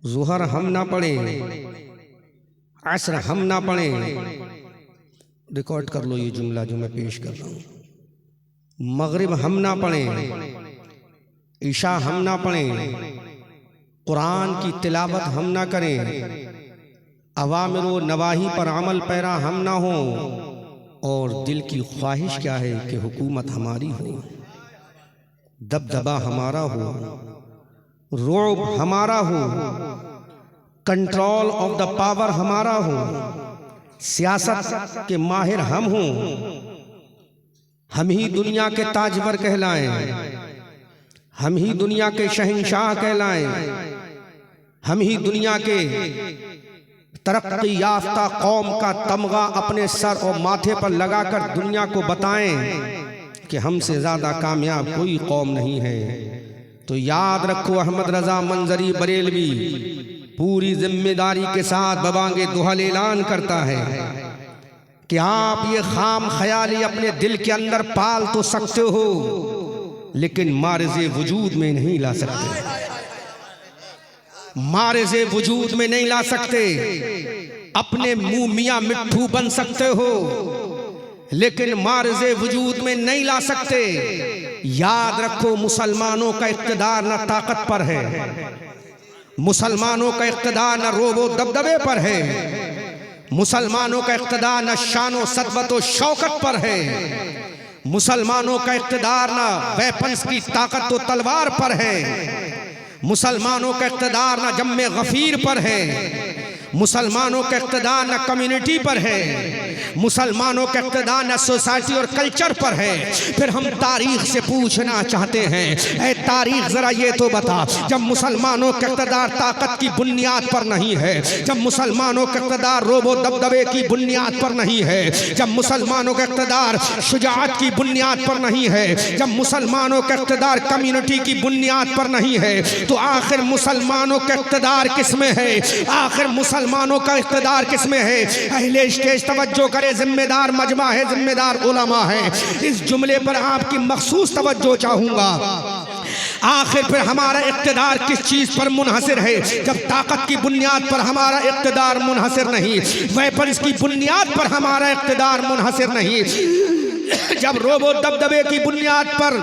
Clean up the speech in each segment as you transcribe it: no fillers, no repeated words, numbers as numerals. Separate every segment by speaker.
Speaker 1: ज़ुहर हम ना पढ़े, असर हम ना पढ़े। रिकॉर्ड कर लो ये जुमला जो मैं पेश कर रहा हूँ। मगरिब हम ना पढ़े, ईशा हम ना पढ़े, कुरान की तिलावत हम ना करें, अवामिर व नवाही पर अमल पैरा हम ना हो, और दिल की ख्वाहिश क्या है कि हुकूमत हमारी हो, दबदबा हमारा हो, रोब हमारा हो, कंट्रोल ऑफ द पावर हमारा हो, सियासत के माहिर हम हों, हम ही दुनिया के ताजवर कहलाएं, हम ही दुनिया के शहंशाह कहलाएं, हम ही दुनिया के तरक्की याफ्ता कौम का तमगा अपने सर और माथे पर लगाकर दुनिया को बताएं कि हमसे ज़्यादा कामयाब कोई कौम नहीं है। तो याद रखो, अहमद रजा मंजरी बरेलवी पूरी जिम्मेदारी के साथ बबांगे दुहल ऐलान करता है कि आप ये खाम ख्याली अपने दिल के अंदर पाल तो सकते हो, लेकिन मारिज़े वजूद में नहीं ला सकते, मारिज़े वजूद में नहीं ला सकते। अपने मुंह मियां मिट्ठू बन सकते हो, लेकिन मारिज़े वजूद में नहीं ला सकते। याद रखो, मुसलमानों का इक़्तिदार न ताकत पर है, मुसलमानों का इक़्तिदार न रोबो दबदबे पर है, मुसलमानों का इक़्तिदार न शानो सदबतो शौकत पर है, मुसलमानों का इक़्तिदार न वेपन्स की ताकत तो तलवार पर है, मुसलमानों का इक़्तिदार न जम्मे गफीर पर है, मुसलमानों का इक़्तिदार न कम्युनिटी पर है, मुसलमानों का इक़्तिदार न सोसाइटी और कल्चर पर है। फिर हम तारीख से पूछना चाहते हैं, ऐ तारीख जरा ये तो बता, जब मुसलमानों का इक़्तिदार ताकत की बुनियाद पर नहीं है, जब मुसलमानों का इक़्तिदार रोबो दबदबे की बुनियाद पर नहीं है, जब मुसलमानों का इक़्तिदार शुजाअत की बुनियाद पर नहीं है, जब मुसलमानों का इक़्तिदार कम्युनिटी की बुनियाद पर नहीं है, तो आखिर मुसलमानों का इक़्तिदार किस में है? आखिर मुसलमानों का इक़्तिदार किस में है? अहले स्टेज तवज्जो करे, जिम्मेदार मजमा है, जिम्मेदार उलमा है। इस जुमले पर आपकी मखसूस तवज्जो चाहूंगा। आखिर फिर हमारा इक़्तिदार किस चीज़ पर मुनहसिर है? जब ताकत की बुनियाद पर हमारा इक़्तिदार मुनहसिर नहीं, वेपन्स की बुनियाद पर हमारा इक़्तिदार मुनहसिर नहीं, जब रोबो दबदबे की बुनियाद पर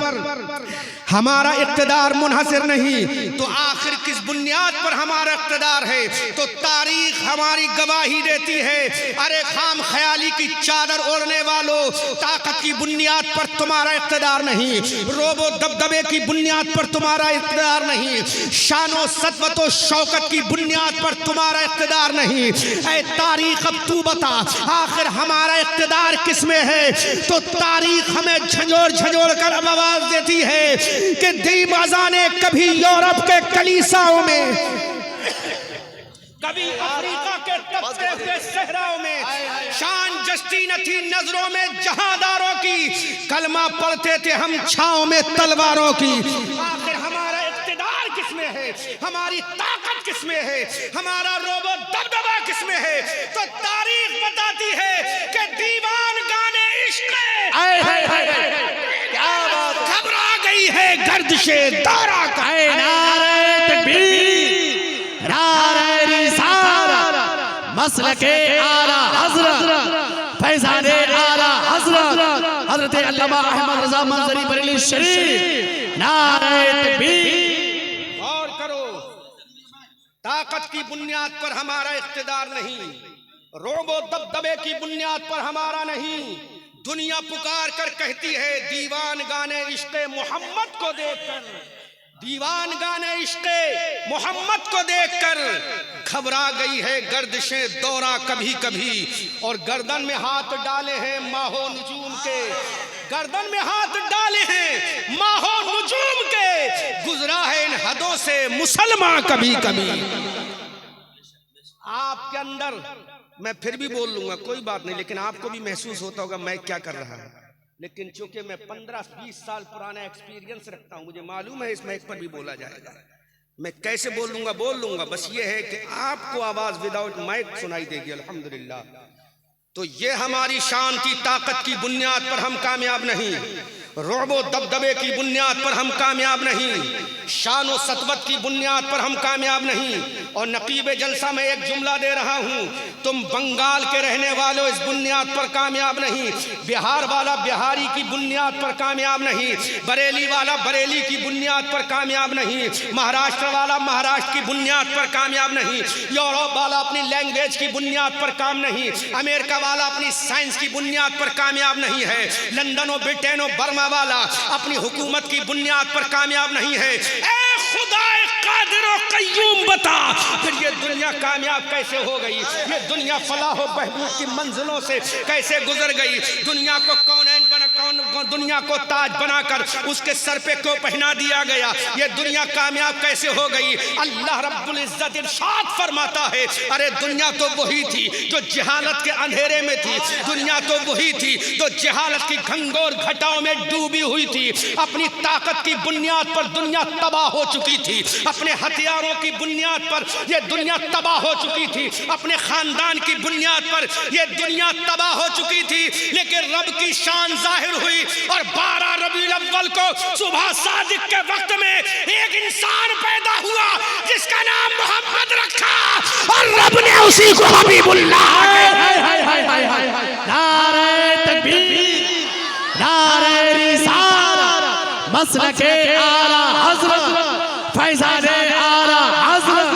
Speaker 1: हमारा इक़्तिदार मुनहसिर नहीं, तो आखिर किस बुनियाद पर हमारा इक़्तिदार है? तो तारीख हमारी गवाही देती है, अरे खाम ख्याली की चादर ओढ़ने वालों, ताकत की बुनियाद पर तुम्हारा इक़्तिदार नहीं, रोबो दबदबे की बुनियाद पर तुम्हारा इक़्तिदार नहीं, शानो सतवतो शौकत की बुनियाद पर तुम्हारा इक़्तिदार नहीं। ऐ तारीख अब तू बता, आखिर हमारा इक़्तिदार किस में है? तो तारीख हमें झंझोर झंझोर कर आवाज देती है कि दीवाजा ने कभी यूरोप के कलीसाओं में, कभी अफ्रीका के तबके के सहराओं में शान जस्ती न थी नजरों में जहादारों की, कलमा पढ़ते थे हम छाओं में तलवारों की। आखिर हमारा इक़्तिदार किस में है? हमारी ताकत किस में है? हमारा रोबो दबदबा किस में है? तो तारीख बताती है कि दीवान गाने इश्क़ है गर्दिशे दारा का, नारे तकबीर, नारे रिसालत, मसलके आला हज़रत, फैज़ाने आला हज़रत, हज़रत अल्लामा अहमद रज़ा मंजरी बरेली शरीफ, नारे तकबीर। गौर करो, ताकत की बुनियाद पर हमारा इक़्तिदार नहीं, रोबो दबदबे की बुनियाद पर हमारा नहीं। दुनिया पुकार कर कहती है, दीवान गाने इश्क़े मोहम्मद को देखकर, दीवान गाने इश्क़े मोहम्मद को देखकर घबरा गई है गर्दिशें दौरा कभी कभी, और गर्दन में हाथ डाले हैं माहो नजूम के, गर्दन में हाथ डाले हैं माहो नजूम के, गुजरा है इन हदों से मुसलमान कभी कभी। आपके अंदर, मैं फिर भी बोल लूंगा कोई बात नहीं, लेकिन आपको भी महसूस होता होगा मैं क्या कर रहा हूं, लेकिन चूंकि मैं 15-20 साल पुराना एक्सपीरियंस रखता हूं, मुझे मालूम है इस माइक पर भी बोला जाएगा, मैं कैसे बोल लूंगा। बस ये है कि आपको आवाज विदाउट माइक सुनाई देगी, अल्हम्दुलिल्लाह। तो ये हमारी शान की ताकत की बुनियाद पर हम कामयाब नहीं, रुअब दबदबे की बुनियाद पर हम कामयाब नहीं, शान और सतवत की बुनियाद पर हम कामयाब नहीं। और नकीब जलसा में एक जुमला दे रहा हूँ, तुम बंगाल के रहने वालों इस बुनियाद पर कामयाब नहीं, बिहार वाला बिहारी की बुनियाद पर कामयाब नहीं, बरेली वाला बरेली की बुनियाद पर कामयाब नहीं, महाराष्ट्र वाला महाराष्ट्र की बुनियाद पर कामयाब नहीं, यूरोप वाला अपनी लैंग्वेज की बुनियाद पर काम नहीं, अमेरिका वाला अपनी साइंस की बुनियाद पर कामयाब नहीं है, लंदन और ब्रिटेन और बर्मा वाला अपनी हुकूमत की बुनियाद पर कामयाब नहीं है। ए खुदा कादिर और कय्यूम बता, फिर ये दुनिया कामयाब कैसे हो गई? ये दुनिया फलाह और बहबूद की मंजिलों से कैसे गुजर गई? दुनिया को दुनिया को ताज बनाकर उसके सर पे क्यों पहना दिया गया? ये दुनिया कामयाब कैसे हो गई? अल्लाह रब्बुल इज्जत इरशाद फरमाता है, अरे दुनिया तो वही थी जो जहालत के अंधेरे में थी, दुनिया तो वही थी जो जहालत की घंघोर घटाओं में डूबी हुई थी। अपनी ताकत की बुनियाद पर दुनिया तबाह हो चुकी थी, अपने हथियारों की बुनियाद पर यह दुनिया तबाह हो चुकी थी, अपने खानदान की बुनियाद पर यह दुनिया तबाह हो चुकी थी। लेकिन रब की शान जाहिर हुई और 12 रबीउल अव्वल को सुबह सादिक के वक्त में एक इंसान पैदा हुआ जिसका नाम मोहम्मद रखा और रब ने उसी को हबीबुल्लाह
Speaker 2: नारे तकबीर, नारे रिसालत, मसलके आला हज़रत फैज़ाने आला हज़रत।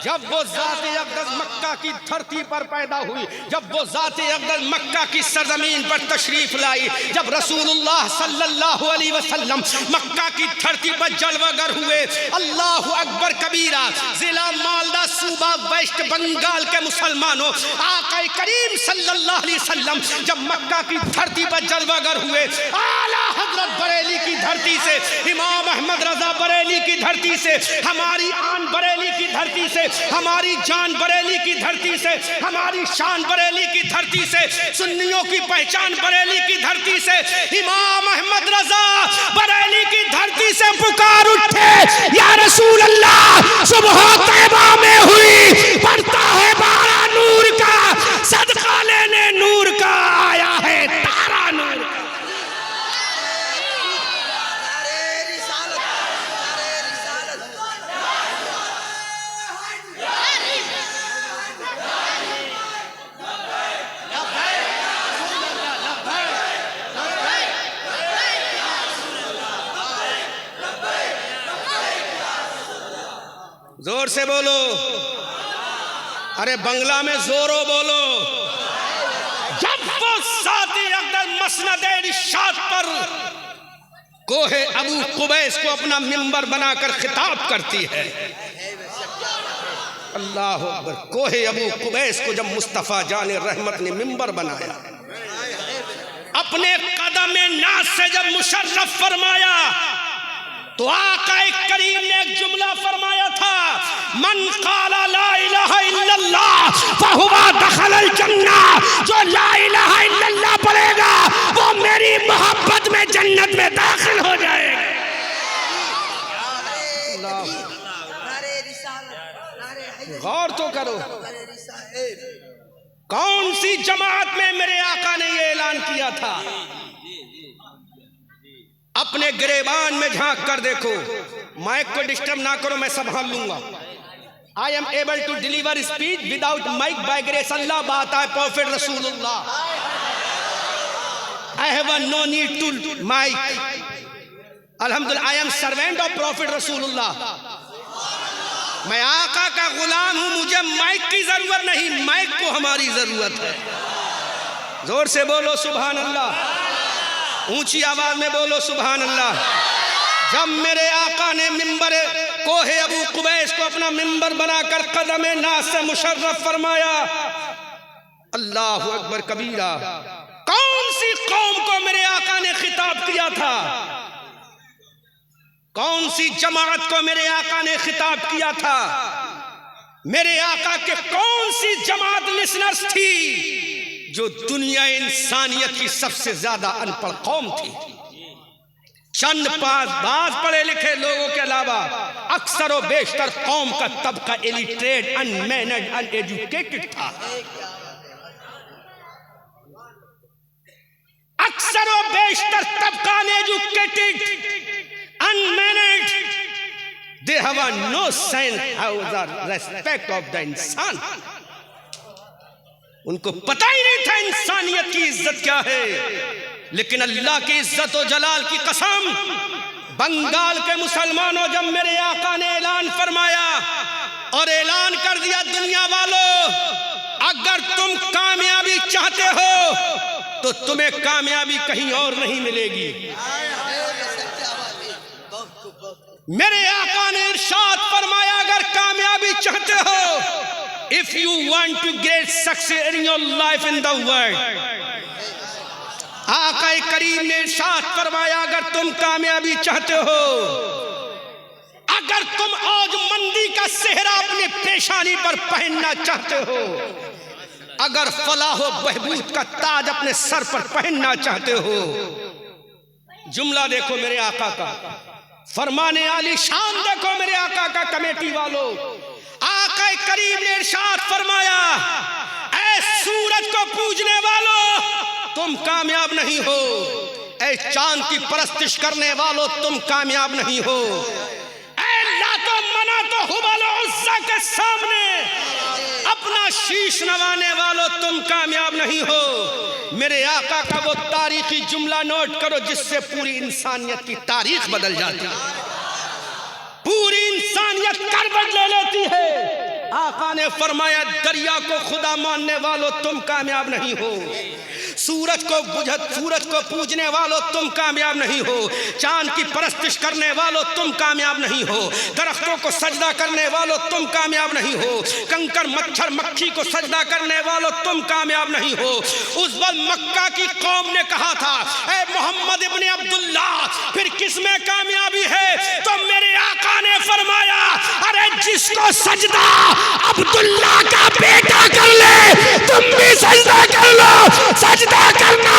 Speaker 1: जब वो ज़ात-ए अक़दस मक्का की धरती पर पैदा हुई, जब वो ज़ात-ए अक़दस मक्का की सरज़मीन पर तशरीफ लाई, जब रसूलुल्लाह सल्लल्लाहु अलैहि वसल्लम मक्का की धरती पर जलवागर हुए, अल्लाह अकबर कबीरा। जिला मालदा सूबा वेस्ट बंगाल के मुसलमानों, आका करीम सल्लल्लाहु अलैहि वसल्लम जब मक्का की धरती पर जलवागर हुए, आला हज़रत बरेली की धरती से, इमाम अहमद रज़ा बरेली की धरती से, हमारी आन बरेली की धरती से, हमारी जान बरेली की धरती से, हमारी शान बरेली की धरती से, सुन्नियों की पहचान बरेली की धरती से, इमाम अहमद रजा बरेली की धरती से पुकार उठे, या रसूल अल्लाह सुबह तैबा में हुई, पड़ता है 12 नूर का, सदका लेने नूर का आया है तारा नूर का। जोर से बोलो, अरे बंगला में जोरो बोलो। जब वो ज़ात-ए अक़दस मसनद-ए इरशाद पर कोहे अबू कुबैस को अपना मिंबर बनाकर खिताब करती है, अल्लाह अकबर। कोहे अबू कुबैस को जब मुस्तफ़ा जाने रहमत ने मिंबर बनाया, अपने कदम नाज से जब मुशर्रफ फरमाया, तो आका करीम ने एक जुमला फरमाया था, मन क़ाला ला इलाहा इल्लल्लाह फहुवा दखलल जन्नह, जो ला इलाहा इल्लल्लाह पढ़ेगा वो मेरी मोहब्बत में जन्नत में दाखिल हो जाएगा। गौर तो करो, कौन सी जमात में मेरे आका ने ये ऐलान किया था? अपने गिरेबान में झांक कर देखो, माइक को डिस्टर्ब ना करो, मैं संभाल लूंगा। I am able to deliver speech without mic by grace Allah, बात है प्रॉफिट रसूलुल्लाह। I have no need to mic, अल्हम्दुलिल्लाह I am servant of prophet रसूलुल्लाह। मैं आका का गुलाम हूं, मुझे माइक की जरूरत नहीं, माइक को हमारी जरूरत है। जोर से बोलो सुभान अल्लाह, ऊंची आवाज में बोलो सुभान अल्लाह। जब मेरे आका ने मिंबर कोहे अबू कुबैस को अपना मिंबर बनाकर कदम नाज से मुशर्रफ फरमाया, अल्लाह अकबर कबीरा। कौन सी कौम को मेरे आका ने खिताब किया था? कौन सी जमात को मेरे आका ने खिताब किया था? मेरे आका के कौन सी जमात लिसनर्स थी जो दुनिया इंसानियत की सबसे ज्यादा अनपढ़ कौम थी? चंद बाज पढ़े लिखे लोगों के अलावा अक्सर और बेशतर कौम का तबका इलिटरेट, अनमैनर्ड, अनएजुकेटेड था। अक्सर अक्सर व बेशतर तबका educated unmannered, they have no sense of the respect of the इंसान। उनको पता ही नहीं था इंसानियत की इज्जत क्या है। लेकिन अल्लाह की इज्जत और जलाल की कसम, बंगाल के मुसलमानों, जब मेरे आका ने ऐलान फरमाया और ऐलान कर दिया, दुनिया वालों, अगर तुम कामयाबी चाहते हो तो तुम्हें कामयाबी कहीं और नहीं मिलेगी। मेरे आका ने इरशाद फरमाया, अगर कामयाबी चाहते हो, if you want to get success in your life in the world, आका करीम ने इरशाद फरमाया, अगर तुम कामयाबी चाहते हो, अगर तुम आज मंदी का सेहरा अपने पेशानी पर पहनना चाहते हो, अगर फलाह व बहबूद का ताज अपने सर पर पहनना चाहते हो, जुमला देखो मेरे आका का, फरमाने आली शान देखो मेरे आका का। कमेटी वालों, आका करीम ने इरशाद फरमाया, ऐ सूरज को पूजने वालों, तुम कामयाब नहीं हो। ऐ चांद की परस्तिश करने वालों, तुम कामयाब नहीं हो। ऐ लातो मनातो हुबल उज़्ज़ा के सामने अपना शीश नवाने वालों, तुम कामयाब नहीं हो। मेरे आका का वो तारीखी जुमला नोट करो जिससे पूरी इंसानियत की तारीख बदल जाती है, पूरी इंसानियत करवट ले लेती है। आका ने फरमाया, दरिया को खुदा मानने वालों, तुम कामयाब नहीं हो। सूरज को पूजने वालों, तुम कामयाब नहीं हो। चांद की परस्तिश करने वालों, तुम कामयाब नहीं हो। दरख्तों को सजदा करने वालों, तुम कामयाब नहीं हो। कंकर मच्छर मक्खी को सजदा करने वालों, तुम कामयाब नहीं हो। उस वक्त मक्का की कौम ने कहा था, ऐ मोहम्मद इब्ने अब्दुल्ला, फिर किसमें कामयाबी है? तो मेरे आका ने फरमाया, अरे जिसको सजदा अब्दुल्ला का बेटा कर ले, तुम भी सजदा कर लो। सजदा करना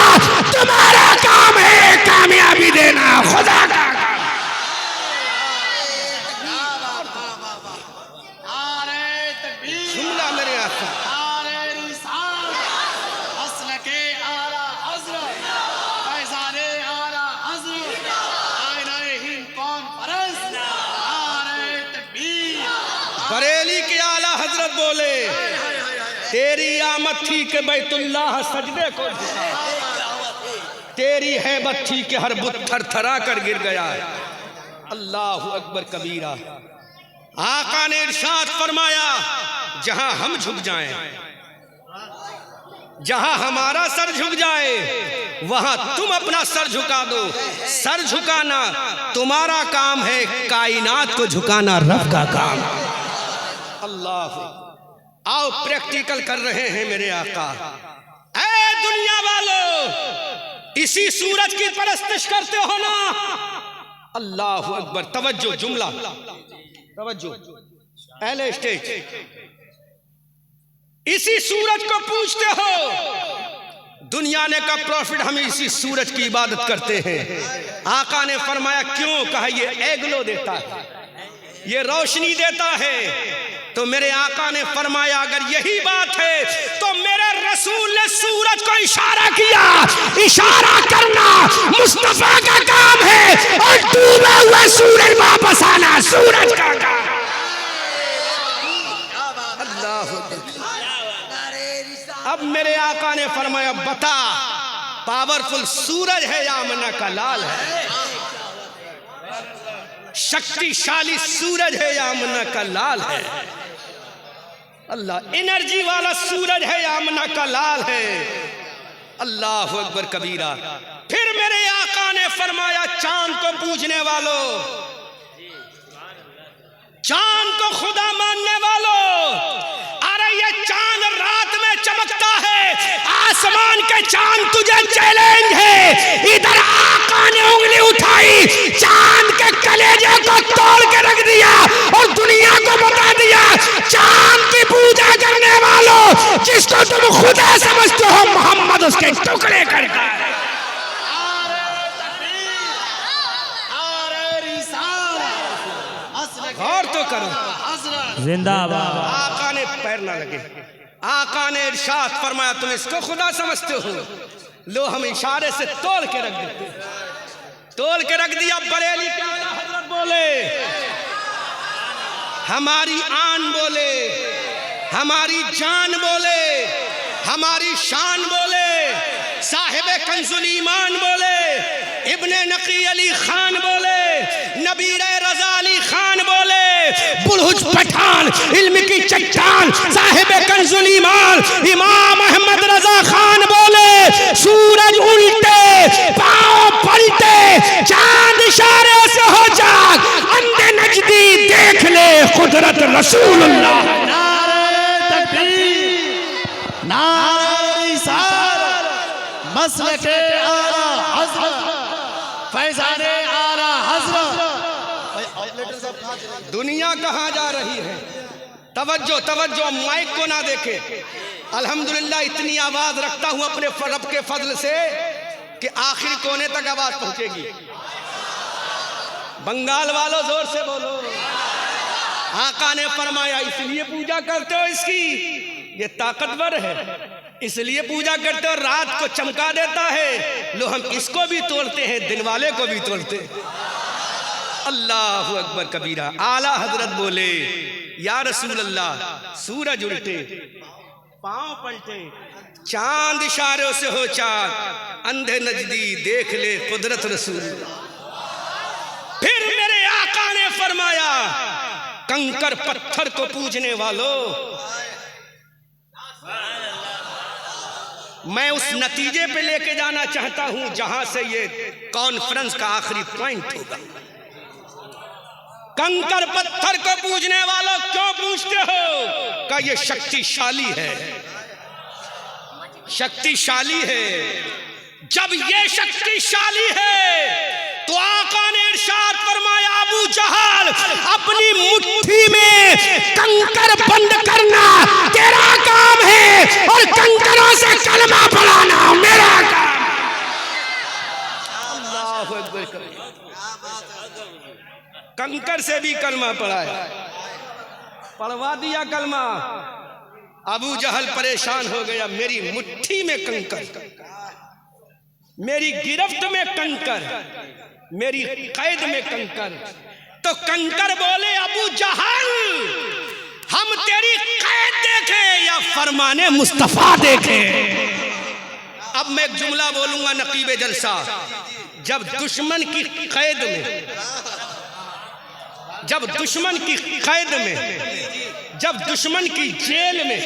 Speaker 1: तुम्हारा काम है, कामयाबी देना खुदा का काम। जुमला मेरे आका, बरेली के आला हजरत बोले, तेरी आमद थी कि बैतुल्लाह सजदे को झुका, तेरी हैबत थी कि हर बुत थर थरा कर गिर गया। अल्लाहु अकबर कबीरा। आका ने इरशाद फरमाया, जहां हम झुक जाएं, जहां हमारा सर झुक जाए, वहां तुम अपना सर झुका दो। सर झुकाना तुम्हारा काम है, कायनात को झुकाना रब का काम। अल्लाह, आओ प्रैक्टिकल कर रहे हैं मेरे आका। ऐ दुनिया वालों, इसी सूरज की परस्तिश करते हो ना? अल्लाह अकबर। तवज्जो, जुमला तवज्जो, पहले स्टेज। इसी सूरज को पूजते हो। दुनिया ने कहा प्रॉफिट, हम इसी सूरज की इबादत करते हैं। आका ने फरमाया, क्यों? कहा ये एग्लो देता है, ये रोशनी देता है। तो मेरे आका ने फरमाया, अगर यही बात है तो मेरे रसूल ने सूरज को इशारा किया। इशारा करना मुस्तफा का काम है, और डूबा हुआ सूरज वापस आना सूरज का काम। अल्लाह। अब मेरे आका ने फरमाया, बता, पावरफुल सूरज है या आमना का लाल है? शक्तिशाली सूरज है या आमना का लाल है? अल्लाह। एनर्जी वाला सूरज है या आमना का लाल है? अल्लाह अकबर कबीरा। फिर मेरे आका ने फरमाया, चांद को पूजने वालों, चांद को खुदा मानने वालों, अरे ये चांद रात में चमकता है, आसमान के चांद तुझे चैलेंज है। इधर आका ने उंगली उठाई, चांद के कलेजे को तोड़ के रख दिया और दुनिया को बता दिया, चांद की पूजा करने वालों, जिसको तुम खुदा समझते हो, मोहम्मद उसके टुकड़े करता है। गौर तो करो,
Speaker 2: जिंदाबाद।
Speaker 1: आका ने पैर ना लगे। आका ने इरशाद फरमाया, तुम इसको खुदा समझते हो? लो हम इशारे से तोड़ के रख देते, तोड़ के रख दिया। बरेली के आला हजरत बोले, हमारी आन बोले, हमारी जान बोले, हमारी शान बोले, साहिबे कंजुल ईमान बोले, इब्ने नकी अली खान बोले, नबीर रजा अली खान बोले, बुलहुज पठान इल्म की चट्टान साहिबे कंजुल ईमान इमाम अहमद रजा खान बोले, सूरज उल्टे पांव पलटे चांद इशारे से हो जाग, अंधे नजदी देख ले कुदरत रसूलुल्लाह।
Speaker 2: नारे तकबीर, नारे रिसालत, मसलके आला हज़रत, फैज़ाने आला हज़रत।
Speaker 1: दुनिया कहाँ जा रही है? तवज्जो तवज्जो, माइक को ना देखे। अल्हम्दुलिल्लाह इतनी आवाज रखता हूं अपने रब के फजल से कि आखिर कोने तक आवाज पहुंचेगी। बंगाल वालों जोर से बोलो। आका ने फरमाया इसलिए पूजा करते हो इसकी, ये ताकतवर है, इसलिए पूजा करते हो, रात को चमका देता है। लो हम इसको भी तोड़ते हैं, दिन वाले को भी तोड़ते हैं। अल्लाहु अकबर कबीरा। आला हजरत बोले, या रसूल अल्लाह, सूरज उल्टे पांव पलटे चांद इशारों से हो चाक, अंधे नजदी देख ले कुदरत रसूल। फिर मेरे आका ने फरमाया कंकर पत्थर को पूजने वालों, मैं उस नतीजे पे लेके जाना चाहता हूं जहां से ये कॉन्फ्रेंस का आखिरी पॉइंट होगा। कंकर पत्थर को पूजने वालों क्यों पूजते हो? का ये शक्तिशाली है, शक्तिशाली है। जब ये शक्तिशाली है तो आका ने इरशाद फरमाया, अबू जहल अपनी मुट्ठी में कंकर बंद करना तेरा काम है और कंकरों से कलमा पढ़ाना मेरा काम। अल्लाहु अकबर। कंकर से भी कलमा पढ़ाया, पढ़वा दिया कलमा। अबू जहल परेशान हो गया, मेरी मुट्ठी में कंकर, मेरी गिरफ्त में कंकर, मेरी कैद में कंकर। तो कंकर बोले, अबू जहल हम तेरी कैद देखें या फरमाने मुस्तफा देखें? अब मैं एक जुमला बोलूंगा नकीबे जलसा। जब दुश्मन की कैद में, जब दुश्मन की कैद में, जब दुश्मन की जेल में,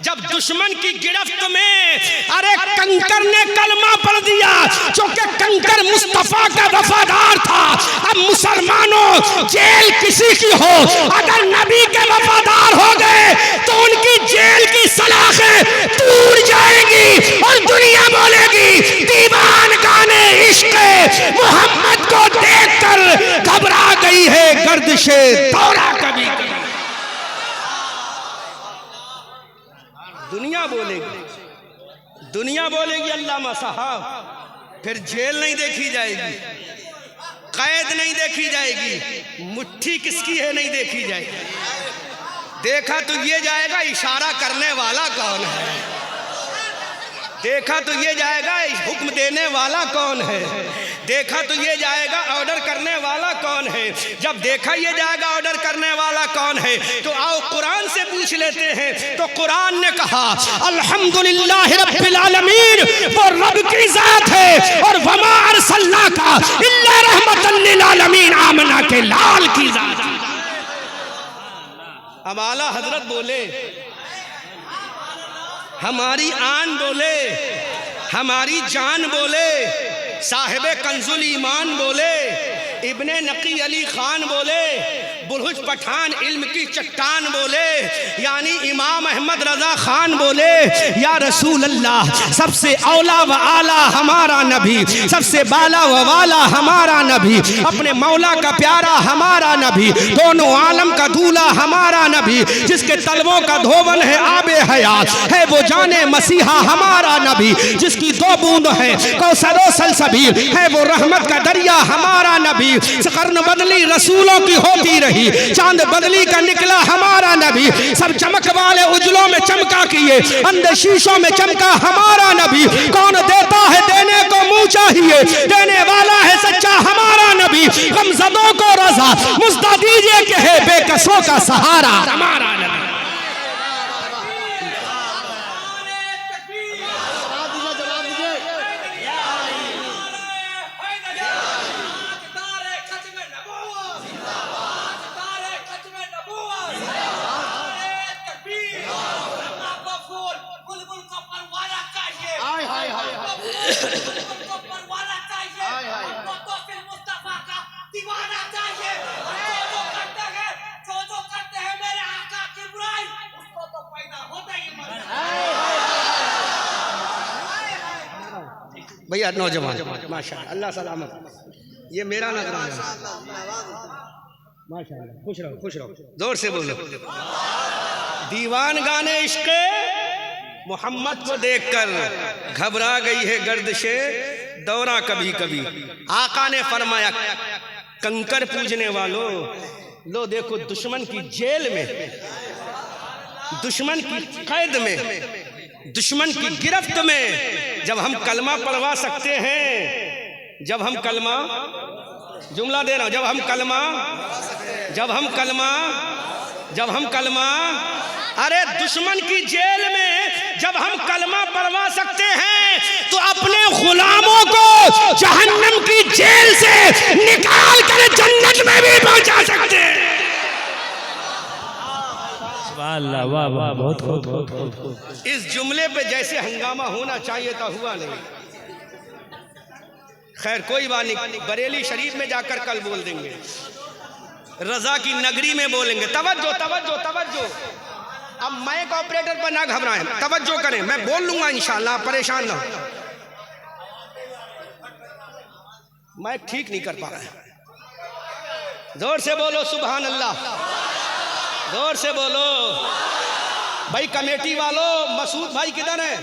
Speaker 1: जब दुश्मन की गिरफ्त में, अरे कंकर ने कलमा पढ़ दिया, क्योंकि कंकर मुस्तफा का वफादार था। अब मुसलमानों, जेल किसी की हो, अगर नबी के वफादार हो गए तो उनकी जेल की सलाखें टूट जाएंगी और दुनिया बोलेगी दीवान गाने इश्क मोहम्मद को देखकर घबरा गई है गर्दिशे दौरा कभी कभी। दुनिया बोलेगी, दुनिया बोलेगी अल्लामा साहब, फिर जेल नहीं देखी जाएगी, कैद नहीं देखी जाएगी, मुट्ठी किसकी है नहीं देखी जाएगी। देखा तो ये जाएगा इशारा करने वाला कौन है, देखा तो ये जाएगा हुक्म देने वाला कौन है, देखा तो ये जाएगा ऑर्डर करने वाला कौन है। जब देखा ये जाएगा ऑर्डर करने वाला कौन है तो आओ कुरान से पूछ लेते हैं। तो कुरान ने कहा अल्हम्दुलिल्लाह रब्बिल आलमीन, वो रब की जात है, और वमा अरसलनाका इल्ला रहमतन लिल आलमीन, आमना के लाल की जात। अब आला हजरत बोले, हमारी आन बोले, हमारी जान बोले, साहिबे कंजुल ईमान बोले, इब्ने नकी अली खान बोले, बुलहुज पठान इल्म की चट्टान बोले, यानी इमाम अहमद रजा खान बोले, या रसूल अल्लाह सबसे औला व आला हमारा नबी, सबसे बाला व वाला हमारा नबी, अपने मौला का प्यारा हमारा नबी, दोनों आलम का दूल्हा हमारा नबी, जिसके तलवों का धोवन है आबे हयात, है वो जाने मसीहा हमारा नबी, जिसकी दो बूंद है कौसरो सलसबील, है वो रहमत का दरिया हमारा नबी। कर्न बदली रसूलों की होती रही, चांद बदली का निकला हमारा नबी। सब चमक वाले उजलों में चमका किए, अंधे शीशों में चमका हमारा नबी। कौन देता है देने को मुंह चाहिए, देने वाला है सच्चा हमारा नबी। गमज़दों को रज़ा मुस्दा दीजिए कि है बेकसों का सहारा हमारा नबी। भैया नौजवान माशाअल्लाह, अल्लाह सलामत, ये मेरा नजराना है। माशाअल्लाह, खुश रहो खुश रहो, जोर से बोलो। दीवान गाने इश्क़ मोहम्मद को देखकर घबरा गई है गर्दिशे दौरा कभी कभी। आका ने फरमाया कंकर पूजने वालों, लो देखो दुश्मन की जेल में, दुश्मन की कैद में, दुश्मन की गिरफ्त में जब हम कलमा पढ़वा सकते हैं, जब हम कलमा, जुमला दे रहा हूं, जब हम कलमा, अरे दुश्मन की जेल में जब हम कलमा पढ़वा सकते हैं तो अपने गुलामों को जहन्नम की जेल से निकाल कर जन्नत में भी पहुंचा सकते हैं।
Speaker 2: वाह वाह वाह, बहुत बहुत बहुत।
Speaker 1: इस जुमले पे जैसे हंगामा होना चाहिए था हुआ नहीं। खैर कोई बात नहीं, बरेली शरीफ में जाकर कल बोल देंगे, रजा की नगरी में बोलेंगे। तवज्जो तवज्जो तवज्जो, अब माइक ऑपरेटर पर ना घबराएं, तवज्जो करें, मैं बोल लूंगा इंशाल्लाह, परेशान ना हो। माइक ठीक नहीं कर पा रहा है, जोर से बोलो सुभान अल्लाह, जोर से बोलो। भाई कमेटी वालों, मसूद भाई किधर है?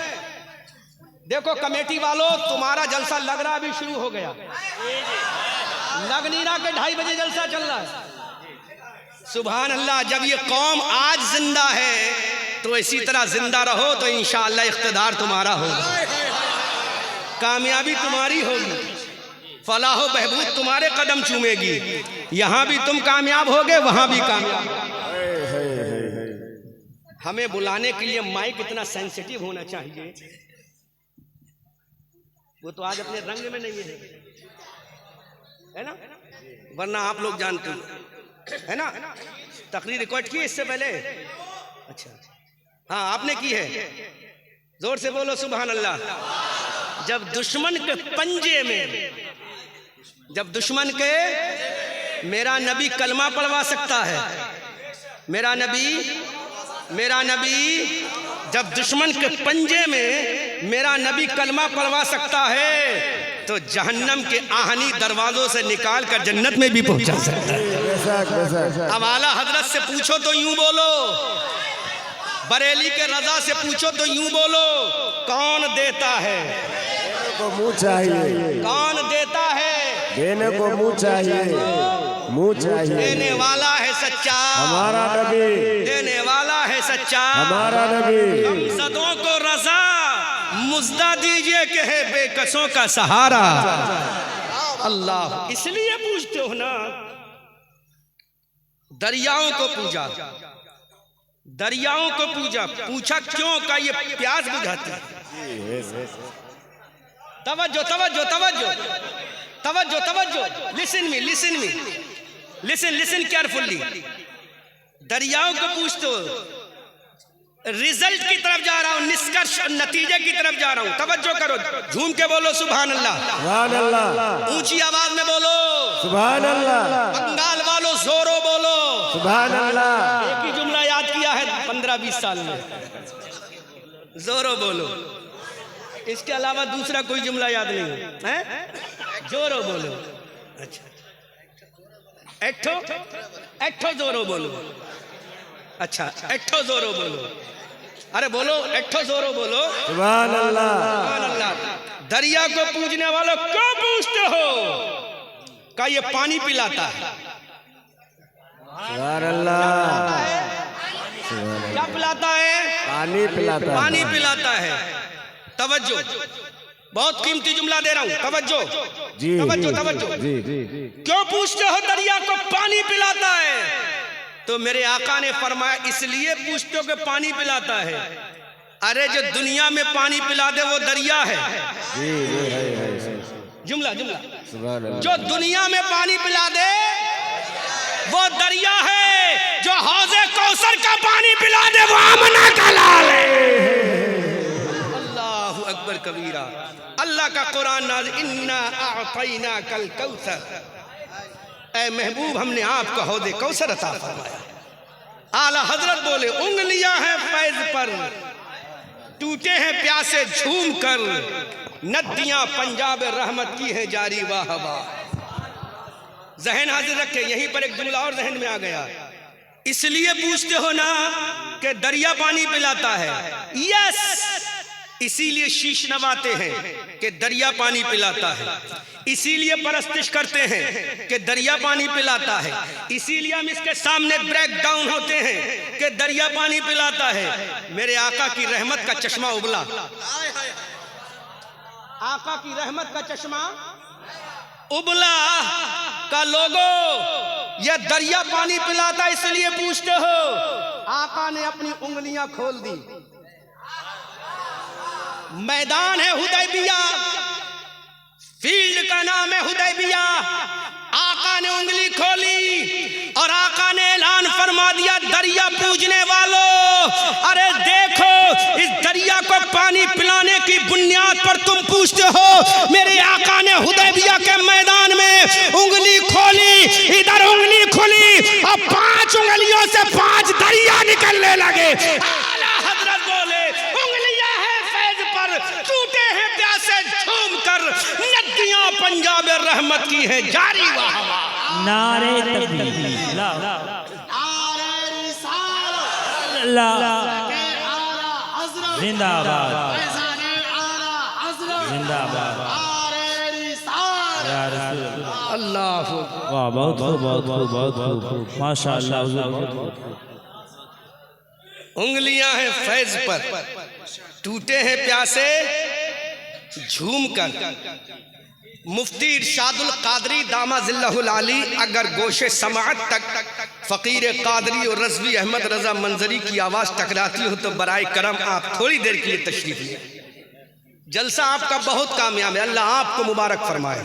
Speaker 1: देखो कमेटी वालों, तुम्हारा जलसा लग रहा अभी शुरू हो गया, लग नहीं रहा कि 2:30 बजे जलसा चल रहा है। सुभान अल्लाह, जब ये कौम आज जिंदा है तो इसी तरह जिंदा रहो तो इंशाअल्लाह इख्तिदार तुम्हारा होगा, कामयाबी तुम्हारी होगी, फलाह बहबूद तुम्हारे कदम चूमेगी। यहां भी तुम कामयाब होगे, वहां भी कामयाब। हमें बुलाने के लिए माइक इतना सेंसिटिव होना चाहिए, वो तो आज अपने रंग में नहीं है ना, वरना आप लोग जानते हो है ना। तकरीर रिकॉर्ड की इससे पहले? अच्छा हाँ आपने की है, जोर से बोलो सुभान अल्लाह। जब दुश्मन के पंजे में, जब दुश्मन के, मेरा नबी कलमा पढ़वा सकता है, मेरा नबी जब दुश्मन के पंजे में मेरा नबी कलमा पढ़वा सकता है तो जहन्नम के आहनी दरवाजों से निकाल कर जन्नत में भी पहुंचा सकता है। अब आला हजरत से पूछो तो यूं बोलो, बरेली के रजा से पूछो तो यूं बोलो, कौन देता है?
Speaker 3: को मुंह चाहिए,
Speaker 1: कौन देता है?
Speaker 3: देने को मुंह चाहिए, मुंह चाहिए।
Speaker 1: देने वाला है सच्चा
Speaker 3: हमारा नबी,
Speaker 1: देने वाला है सच्चा
Speaker 3: हमारा नबी।
Speaker 1: गमज़दों को रज़ा मुस्दा दीजिए कि है बेकसों का सहारा। अल्लाह, इसलिए पूछते हो ना, दरियाओं को पूजा, दरियाओं को पूजा, पूछा क्यों? का ये प्यास बुझाती है। तवज्जो तवज्जो तवज्जो तवज्जो तवज्जो, listen me listen me, listen listen carefully. दरियाओं को पूछते हो, रिजल्ट की तरफ जा रहा हूं, निष्कर्ष नतीजे की तरफ जा रहा हूं। तवज्जो करो, झूम के बोलो सुभान अल्लाह,
Speaker 3: सुभान अल्लाह,
Speaker 1: ऊंची आवाज में बोलो
Speaker 3: सुभान अल्लाह,
Speaker 1: बंगाल वालों जोरो बोलो
Speaker 3: सुभान अल्लाह।
Speaker 1: एक ही जुमला याद किया है 15-20 साल में, जोरो बोलो, इसके अलावा दूसरा कोई जुमला याद नहीं है, जोरो बोलो। अच्छा एठो एठो जोरो बोलो, अच्छा एठो जोरो बोलो, अरे बोलो एठो जोरो बोलो
Speaker 3: सुभान अल्लाह,
Speaker 1: सुभान अल्लाह। दरिया को पूजने वालों क्यों पूछते हो? का ये पानी पिलाता है,
Speaker 3: सुभान अल्लाह,
Speaker 1: पिलाता है?
Speaker 3: पानी पिलाता है।
Speaker 1: पानी पिलाता है। तवज्जो, बहुत कीमती जुमला दे रहा हूं, तवज्जो
Speaker 3: जी
Speaker 1: तवज्जो तवज्जो।
Speaker 3: जी जी।
Speaker 1: क्यों पूछते हो दरिया को पानी पिलाता है? तो मेरे आका ने फरमाया इसलिए पूछते हो कि पानी पिलाता है। अरे जो दुनिया में पानी पिला दे वो दरिया है।
Speaker 3: जी है।
Speaker 1: जुमला जुमला,
Speaker 3: सुभान अल्लाह।
Speaker 1: जो दुनिया में पानी पिला दे वो दरिया है। जो हौज़े कौसर का पानी पिला दे वो आमना का लाल है। अल्लाहु अकबर कबीरा। अल्लाह का कुरान नाज़िल, इन्ना अअतैना कल कौसर, ऐ महबूब हमने आपको हौज़े कौसर अता फरमाया। आला हजरत बोले उंगलियां हैं फैज पर, टूटे हैं प्यासे झूम कर, नदियां पंजाब रहमत की है जारी वाह वाह। जहन हाजिर रखे, यहीं पर एक जुमला और जहन में आ गया। इसलिए पूछते हो ना कि दरिया पानी पिलाता है। यस, इसीलिए शीश नवाते हैं कि दरिया पानी पिलाता है। इसीलिए परस्तिश करते हैं कि दरिया पानी पिलाता है। इसीलिए हम इसके सामने ब्रेक डाउन होते हैं कि दरिया पानी पिलाता है। मेरे आका की रहमत का चश्मा उबला, आका की रहमत का चश्मा उबला का लोगो, यह दरिया पानी पिलाता इसलिए पूछते हो। आका ने अपनी उंगलियां खोल दी। मैदान है हुदैबिया, फील्ड का नाम है हुदैबिया। आका ने उंगली खोली और आका ने ऐलान फरमा दिया, दरिया पूजने वालों, अरे देखो इस दरिया को पानी पिलाने की बुनियाद पर तुम पूछते हो। मेरे आका ने हुदैबिया के मैदान में उंगली खोली, इधर उंगली खुली और 5 उंगलियों से 5 दरिया निकलने लगे। आला हजरत बोले उंगलियां हैं फैज पर, टूटे हैं प्यासे झूम कर, नदियां पंजाब रहमत की है जारी वाह वाह।
Speaker 2: नारे तकबीर, ला जिंदाबाद जिंदाबाद या रसूल
Speaker 1: अल्लाह।
Speaker 2: वाह, बहुत खूब बहुत खूब बहुत खूब, माशाअल्लाह हुजूर, बहुत खूब।
Speaker 1: उंगलियां हैं फैज पर, टूटे हैं प्यासे झूम कर। मुफ्ती इरशादुल कादरी दामाजिल्लहुल आली अगर गोशे समाअत तक फ़कीर कादरी और रज़वी अहमद रज़ा मंजरी की आवाज़ टकराती हो तो बराए करम आप थोड़ी देर के लिए तशरीफ लें। जलसा आपका बहुत कामयाब है, अल्लाह आपको मुबारक फरमाए।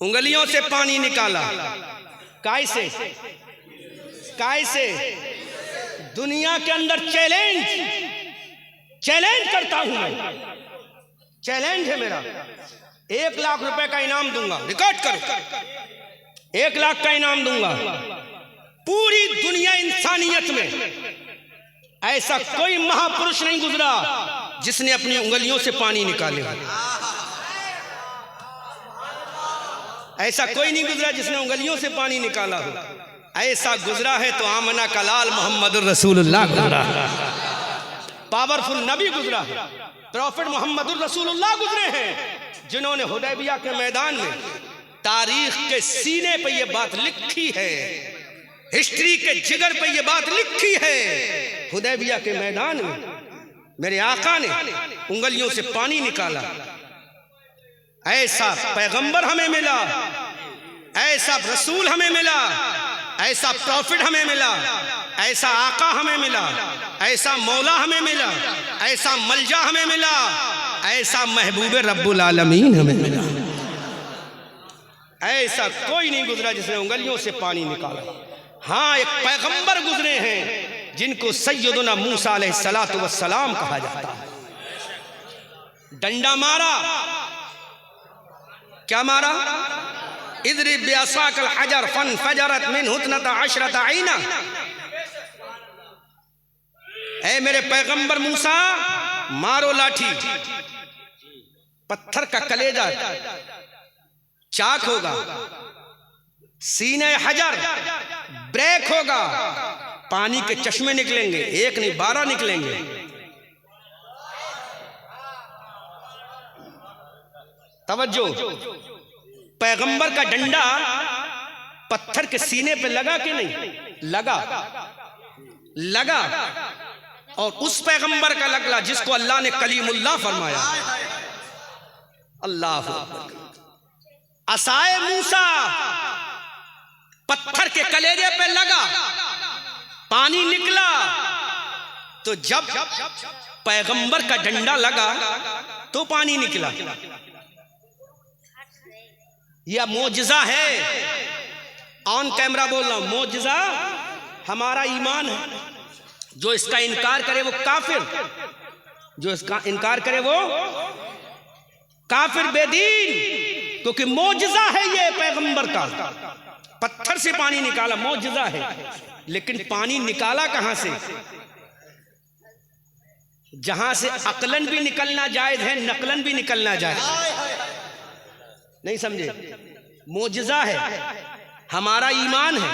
Speaker 1: उंगलियों से पानी निकाला, काय से? काय से? दुनिया के अंदर चैलेंज करता हूं मैं, चैलेंज है मेरा। 1 लाख रुपए का इनाम दूंगा, रिकॉर्ड करो, 1 लाख का इनाम दूंगा। पूरी दुनिया इंसानियत में ऐसा कोई महापुरुष नहीं गुजरा जिसने अपनी उंगलियों से पानी निकाले। ऐसा कोई नहीं गुजरा जिसने उंगलियों से पानी निकाला हो। ऐसा गुजरा है तो आमना का लाल मोहम्मद रसूलुल्लाह गुजरा, पावरफुल नबी गुजरा, प्रॉफिट मोहम्मद रसूलुल्लाह गुजरे हैं, जिन्होंने हुदैबिया के मैदान में तारीख के सीने पे ये बात लिखी है, हिस्ट्री के जिगर पे ये बात लिखी है। हुदैबिया के मैदान में मेरे आका ने उंगलियों से पानी निकाला। ऐसा पैगंबर हमें मिला, ऐसा रसूल हमें मिला, ऐसा प्रॉफिट हमें मिला, ऐसा आका हमें मिला, ऐसा मौला हमें मिला, ऐसा मलजा हमें मिला, ऐसा महबूब रब्बुल आलमीन हमें मिला। ऐसा कोई नहीं गुजरा जिसने उंगलियों से पानी निकाला। हाँ, एक पैगंबर गुजरे हैं जिनको सैयदुना मूसा अलैहिस्सलातु वस्सलाम कहा जाता है। डंडा मारा, क्या मारा? इद्रिब बिअसाकल हजर फनफजरत मिन्हु इत्नता अशरता ऐना। ऐ मेरे पैगंबर मूसा, मारो लाठी, पत्थर का कलेजा चाक होगा, सीने हजर ब्रेक होगा, पानी के चश्मे निकलेंगे, 1 नहीं 12 निकलेंगे। तवज्जो, पैगंबर का डंडा पत्थर के सीने पे लगा कि नहीं लगा? लगा और उस पैगंबर का लगला जिसको अल्लाह ने कलीमुल्लाह फरमाया। अल्लाह असाए मूसा पत्थर के कलेजे पे लगा, पानी निकला। तो जब पैगंबर का डंडा लगा तो पानी निकला। यह मोजज़ा है, ऑन कैमरा बोल रहा हूं, मोजज़ा हमारा ईमान है। जो इसका इनकार करे वो काफिर, जो इसका इनकार करे वो काफिर बेदीन, क्योंकि मोजज़ा है ये पैगंबर का। पत्थर से पानी निकाला, मोजज़ा है। लेकिन पानी निकाला कहां से? जहां से अकलन भी निकलना जायज है, नकलन भी निकलना जायज। नहीं समझे? मोजज़ा है, हमारा ईमान है।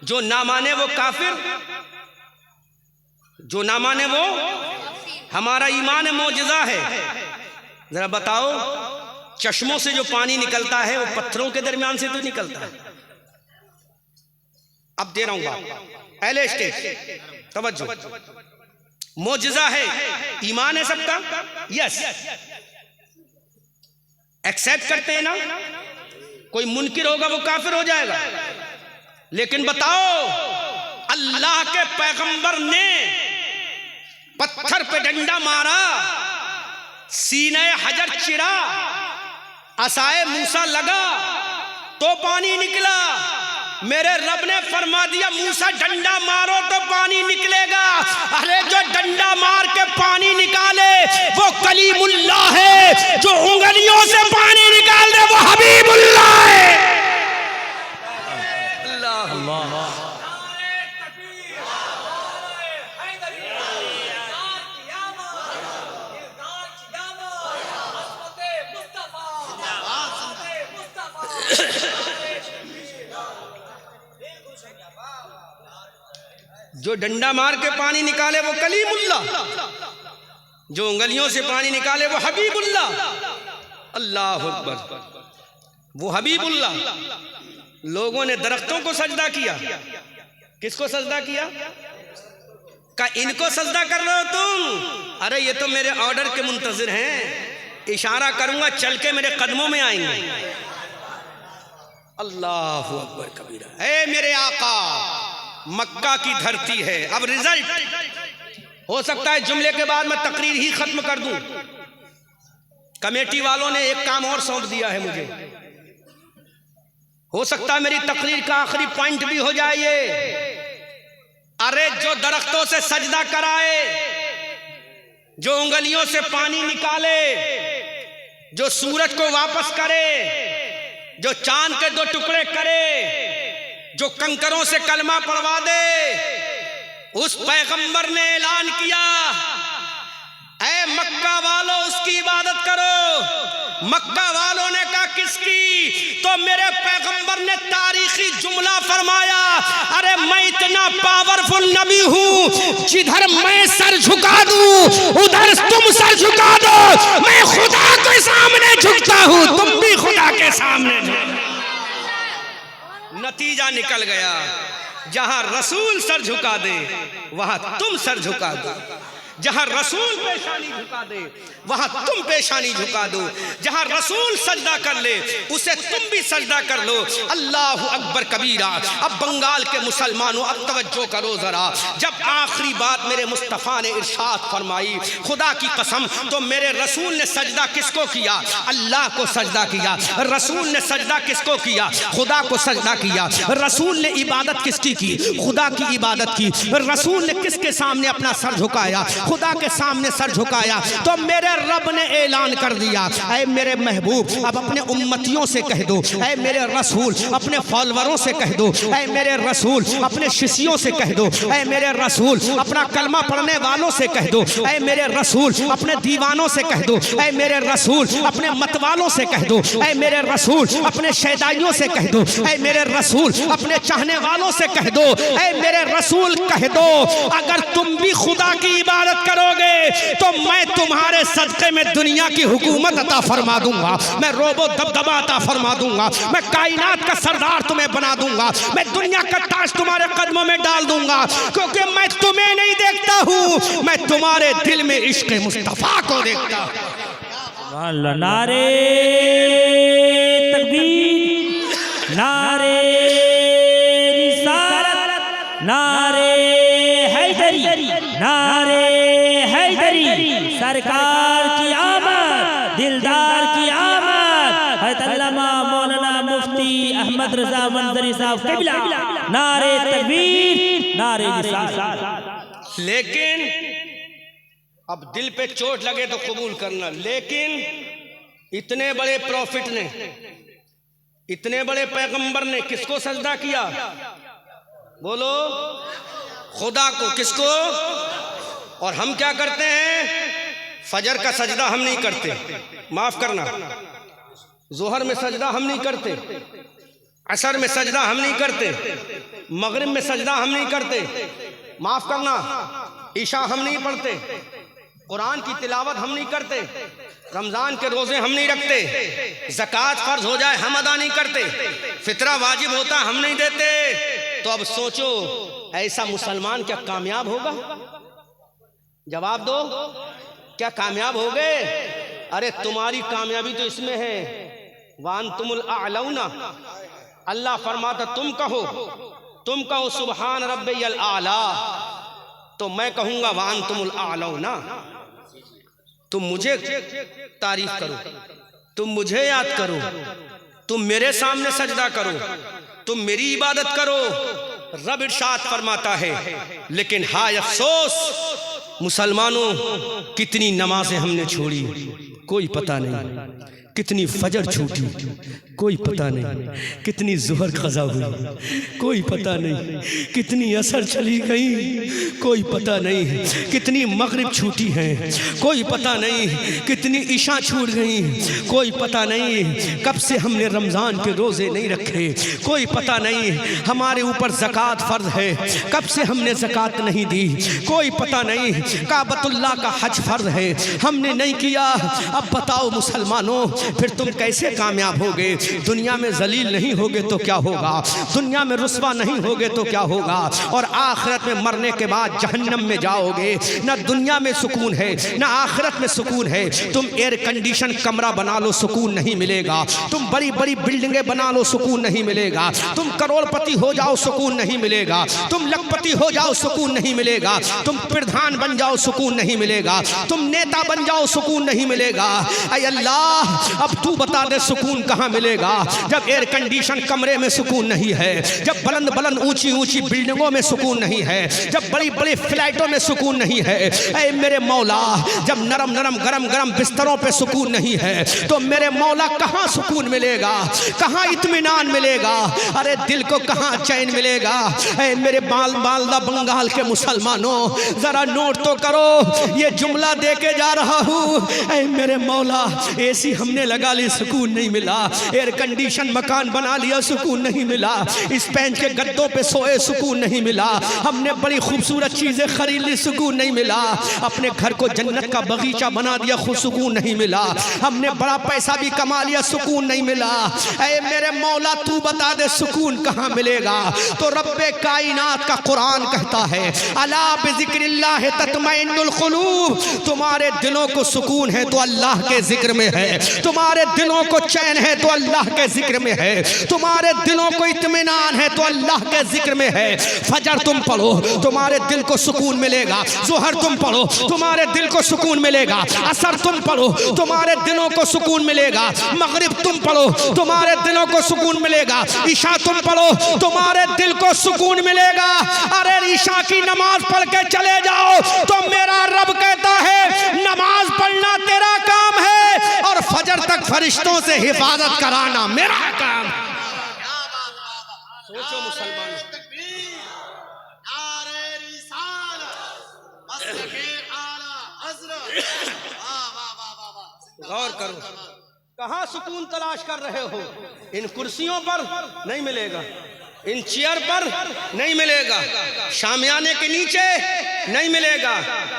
Speaker 1: जो ना माने वो काफिर, जो ना माने वो, हमारा ईमान है, मोजज़ा है। जरा बताओ, चश्मों से जो पानी निकलता है वो पत्थरों के दरमियान से तो निकलता है। अब दे रहा हूं बात, पहले स्टेज तवज्जो। मोजज़ा है, ईमान है सबका, यस, एक्सेप्ट करते हैं ना। कोई मुनकिर होगा वो काफिर हो जाएगा। लेकिन बताओ, अल्लाह के पैगंबर ने पत्थर पे डंडा मारा, सीने हजर चिरा, असाए मूसा लगा तो पानी निकला। मेरे रब ने फरमा दिया मूसा डंडा मारो तो पानी निकलेगा। अरे जो डंडा मार के पानी निकाले वो कलीमुल्लाह है, जो उंगलियों से पानी निकाल दे वो हबीबुल्लाह है। अल्लाह अल्लाह। जो डंडा मार के पानी निकाले वो कलीमुल्लाह, जो उंगलियों से पानी निकाले वो हबीबुल्लाह। अल्लाह अकबर, वो हबीबुल्लाह। लोगों ने दरख्तों को सजदा किया। किसको सजदा किया? का इनको सजदा कर रहे हो तुम? अरे ये तो मेरे ऑर्डर के मुंतजिर हैं, इशारा करूंगा चल के मेरे कदमों में आएंगे। अल्लाह अकबर कबीरा। ए मेरे आका, मक्का की धरती है। अब रिजल्ट हो सकता है जुमले के बाद मैं तकरीर ही खत्म कर दूं। कमेटी वालों ने एक काम और सौंप दिया है मुझे। हो सकता है मेरी तकरीर का आखिरी पॉइंट भी हो जाए ये। अरे जो दरख्तों से सजदा कराए, जो उंगलियों से पानी निकाले, जो सूरज को वापस करे, जो चांद के दो टुकड़े करे, जो कंकरों से कलमा पढ़वा दे, उस पैगंबर ने ऐलान किया, ऐ मक्का वालों उसकी इबादत करो। मक्का वालों ने कहा किसकी? तो मेरे पैगंबर ने तारीखी जुमला फरमाया, अरे मैं इतना पावरफुल नबी हूं, जिधर मैं सर झुका दूं उधर तुम सर झुका दो। मैं खुदा के सामने झुकता हूं, तुम भी खुदा के सामने झुको। नतीजा निकल गया, जहां रसूल सर झुका दे वहां तुम सर झुका दो। जहां रसूल पेशानी झुका दे वहां तुम पेशानी झुका दो। जहां रसूल सजदा कर ले उसे तुम भी सजदा कर लो। अल्लाह अकबर कबीरा। अब बंगाल के मुसलमानों अब तवज्जो करो जरा। जब आखिरी बात मेरे मुस्तफ़ा ने इरशाद फरमाई, खुदा की कसम, तो मेरे रसूल ने सजदा किसको किया? अल्लाह को सजदा किया। रसूल ने सजदा किसको किया? खुदा को सजदा किया। रसूल ने इबादत किसकी की? खुदा की इबादत की। रसूल ने किसके सामने अपना सर झुकाया? खुदा के सामने सर झुकाया। तो मेरे रब ने ऐलान कर दिया, ऐ मेरे महबूब अब अपने उम्मतियों से कह दो, ऐ मेरे रसूल अपने फॉलोअरों से कह दो, ऐ मेरे रसूल अपने शिष्यों से कह दो, ऐ मेरे रसूल अपना कलमा पढ़ने वालों से कह दो, ऐ मेरे रसूल अपने दीवानों से कह दो, ऐ मेरे रसूल अपने मतवालों से कह दो, ऐ मेरे रसूल अपने शैदाइयों से कह दो, ऐ मेरे रसूल अपने चाहने वालों से कह दो, ऐ मेरे रसूल कह दो, अगर तुम भी खुदा की इबादत इताअत करोगे तो मैं तुम्हारे सदक़े में दुनिया की हुकूमत अता फरमा दूंगा, मैं रोबो दबदबा अता फरमा दूंगा, मैं कायनात का सरदार तुम्हें बना दूंगा, मैं दुनिया का ताज तुम्हारे कदमों में डाल दूंगा, क्योंकि मैं तुम्हें नहीं देखता हूं, मैं तुम्हारे दिल में इश्क़ मुस्तफ़ा को देखता हूं।
Speaker 2: नारे तकबीर, नारे रिसालत, नारे हैदरी, नारे हैदरी, सरकार की आमद, दिलदार की आमद, हज़रत अल्लामा मौलाना मुफ्ती अहमद रज़ा मंजरी साहब क़िबला, नारे तकबीर, नारे रिसालत।
Speaker 1: लेकिन अब दिल पे चोट लगे तो कबूल करना, लेकिन इतने बड़े प्रॉफिट ने, इतने बड़े पैगंबर ने किसको सजदा किया? बोलो, खुदा को। किसको? और हम क्या करते हैं? फजर का सजदा हम नहीं करते, माफ करना, जोहर में सजदा हम नहीं करते, असर में सजदा हम नहीं करते, मगरिब में सजदा हम नहीं करते, माफ करना, ईशा हम नहीं पढ़ते, कुरान की तिलावत हम नहीं करते, रमजान के रोजे हम नहीं रखते, ज़कात फर्ज हो जाए हम अदा नहीं करते, फितरा वाजिब होता हम नहीं देते। तो अब सोचो, ऐसा मुसलमान क्या कामयाब होगा? जवाब दो, क्या कामयाब हो गए? अरे तुम्हारी कामयाबी तो इसमें है, वांतुमुल आलौना। अल्लाह फरमाता तुम कहो सुबहान रब्बियल आला, तो मैं कहूंगा वांतुमुल आलौना। तुम मुझे तारीफ करो, तुम मुझे याद करो, तुम मेरे सामने सजदा करो, तुम मेरी इबादत करो। रब इरशाद फरमाता है, लेकिन हाय अफसोस मुसलमानों, कितनी नमाजें हमने छोड़ी कोई पता नहीं, कितनी फजर छूटी कोई पता नहीं, कितनी ज़ुहर क़ज़ा हुई कोई पता नहीं, कितनी असर चली गई कोई पता नहीं, कितनी मगरिब छूटी है कोई पता नहीं, कितनी इशा छूट गई कोई पता नहीं, कब से हमने रमज़ान के रोज़े नहीं रखे कोई पता नहीं, हमारे ऊपर ज़कात फ़र्ज है कब से हमने ज़कात नहीं दी कोई पता नहीं, काबतुल्लाह का हज फ़र्ज है हमने नहीं किया। अब बताओ मुसलमानों, फिर तुम कैसे कामयाब होगे? दुनिया में जलील नहीं होगे तो क्या होगा? दुनिया में रुस्वा नहीं होगे तो क्या होगा? और आखिरत में मरने के बाद जहन्नम में जाओगे। ना दुनिया में सुकून है ना आखिरत में सुकून है। तुम एयर कंडीशन कमरा बना लो सुकून नहीं मिलेगा, तुम बड़ी बड़ी बिल्डिंगें बना लो सुकून नहीं मिलेगा, तुम करोड़पति हो जाओ सुकून नहीं मिलेगा, तुम लखपति हो जाओ सुकून नहीं मिलेगा, तुम प्रधान बन जाओ सुकून नहीं मिलेगा, तुम नेता बन जाओ सुकून नहीं मिलेगा। ऐ अल्लाह, अब तू बता दे सुकून कहाँ मिलेगा? जब एयर कंडीशन कमरे में सुकून नहीं है, जब बुलंद बुलंद ऊंची ऊंची बिल्डिंगों में सुकून नहीं है, जब बड़ी बड़ी फ्लाइटों में सुकून नहीं है। ऐ मेरे मौला, जब नरम नरम गरम गरम बिस्तरों पे सुकून नहीं है तो मेरे मौला कहाँ सुकून मिलेगा, कहाँ इत्मीनान मिलेगा? अरे दिल को कहाँ चैन मिलेगा? ऐ मेरे मालदा बंगाल के मुसलमानों, जरा नोट तो करो, ये जुमला दे के जा रहा हूँ। ऐ मेरे मौला, एसी हमने लगा ली सुकून नहीं मिला, एयर कंडीशन मकान बना लिया सुकून नहीं मिला, स्पेन के गद्दों पे सोए सुकून नहीं मिला, हमने बड़ी खूबसूरत चीजें खरीद ली सुकून नहीं मिला, अपने घर को जन्नत का बगीचा बना दिया खुद सुकून नहीं मिला, हमने बड़ा पैसा भी कमा लिया सुकून नहीं मिला। ऐ मेरे मौला, तू बता दे सुकून कहाँ मिलेगा? तो रब्बे कायनात का कुरान कहता है, अला बिज़िक्रिल्लाह तत्मइन्नुल क़ुलूब, तुम्हारे दिलों को सुकून है तो अल्लाह के जिक्र में है, तुम्हारे दिलों को चैन है तो अल्लाह के जिक्र में है, तुम्हारे दिलों को इत्मीनान है तो अल्लाह के जिक्र में है। फजर तुम पढ़ो तुम्हारे दिल को सुकून मिलेगा, ज़ुहर तुम पढ़ो तुम्हारे दिल को सुकून मिलेगा, असर तुम पढ़ो तुम्हारे दिलों को सुकून मिलेगा, मगरिब तुम पढ़ो तुम्हारे दिलों को सुकून मिलेगा, ईशा तुम पढ़ो तुम्हारे दिल को सुकून मिलेगा। अरे ईशा की नमाज पढ़ के चले जाओ तो मेरा रब कहता है नमाज पढ़ना तेरा काम है और फजर तक फरिश्तों से हिफाजत कराना मेरा काम। सोचो मुसलमान, गौर करो, कहाँ सुकून तलाश कर रहे हो? इन कुर्सियों पर नहीं मिलेगा, इन चेयर पर नहीं मिलेगा, शामियाने के नीचे नहीं मिलेगा,